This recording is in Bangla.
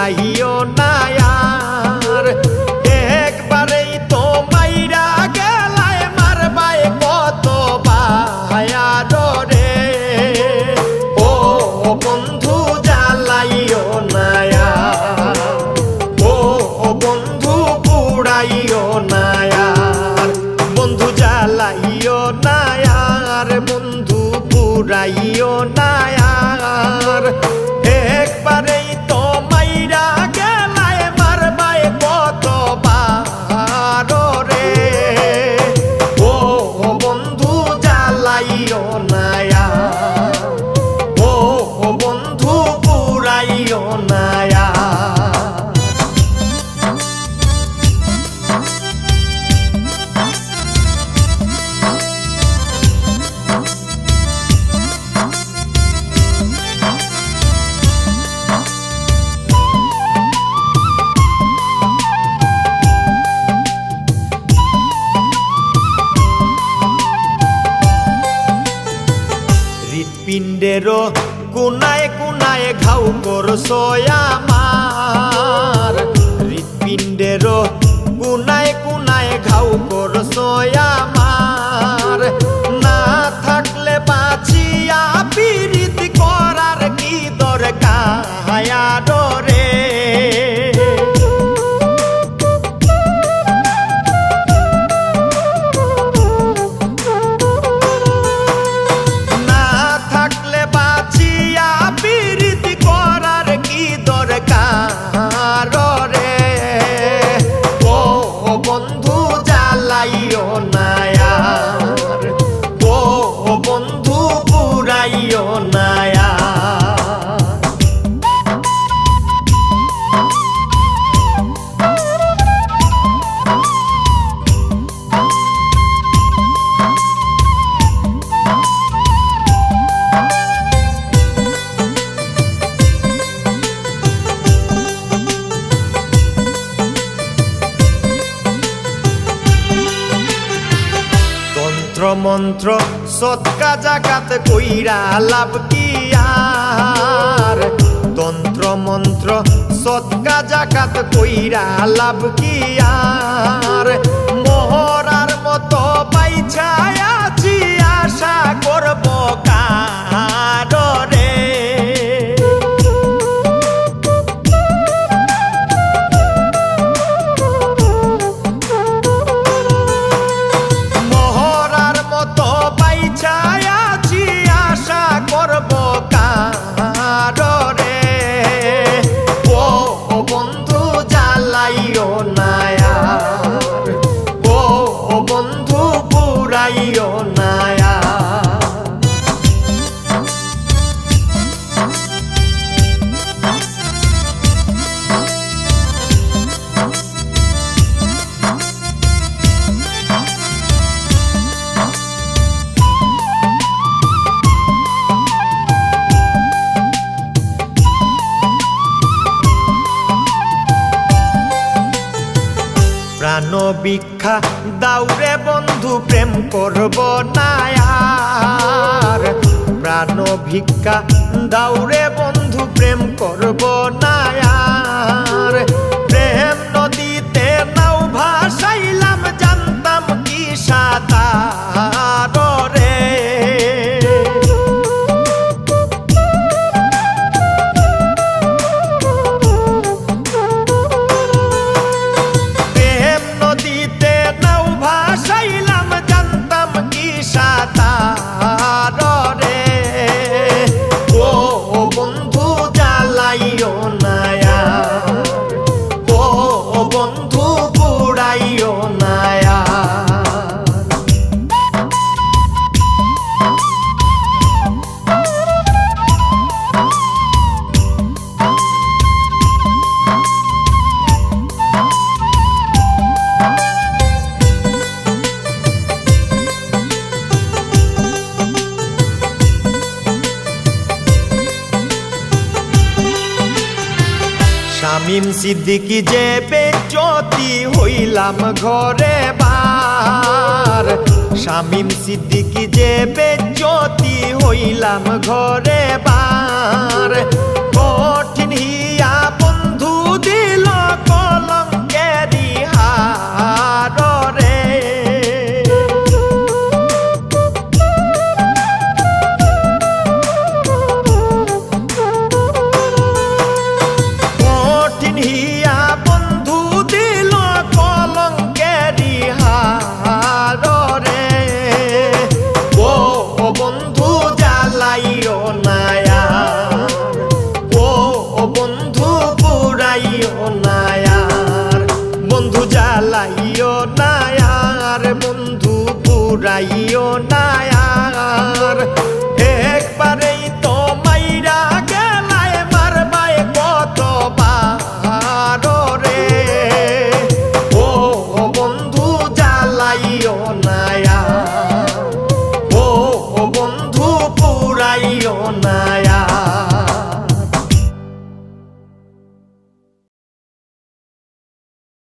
পুরাইও না আর একবারেই তো মাইরা গেলায় মারবায় কত বায়ার রে ও বন্ধু জ্বালাইও না ও বন্ধু পুরাইও না বন্ধু জ্বালাইও না বন্ধু পুরাইও না একবারেই তো মাইরা গেলায় মারবায় কত বার রে ও বন্ধু জ্বালাইও না ও বন্ধু পুরাইও না হৃৎপিণ্ডেরও কোনায় কোনায় ঘাউ করছো আমার হৃৎপিণ্ডেরও কোনায় কোনায় ঘাউ করছো আমার না থাকলে বাঁচিয়া পীড়িত করার কি দরকার রে বন্ধু জ্বালাইও না ও বন্ধু পুরাইও না মন্ত্র সৎকা জাগাত কইরা লাভ কি আর তন্ত্র মন্ত্র সৎকা জাগাত কইরা লাভ কি আর মোহরার মতো পাইছায় আছি আশা করব কার রে জ্বালাইও না ও বন্ধু পুরাইও না প্রাণ ভিক্ষা দাউরে বন্ধু প্রেম করব না আর প্রাণ ভিক্ষা দাউরে বন্ধু প্রেম করব না আর প্রেম নদীতে নাও ভাসাইলাম জানতাম কি সাঁতার রে বন্ধু জ্বালাইও না ও বন্ধু পুরাইও না শামীম সিদ্দিকী যে বেজ্জতি হইলাম ঘরে বার শামীম সিদ্দিকী যে বেজ্জতি হইলাম ঘরে বার কঠিন হিয়া বন্ধু কলঙ্কেরি হার রে। কঠিন হিয়া বন্ধু দিল কলঙ্কেরি হার রে। ও বন্ধু জ্বালাইও নায়ার, ও বন্ধু পুরাইও নায়ার, বন্ধু জ্বালাইও নায়ার, বন্ধু পুরাইও নায়ার।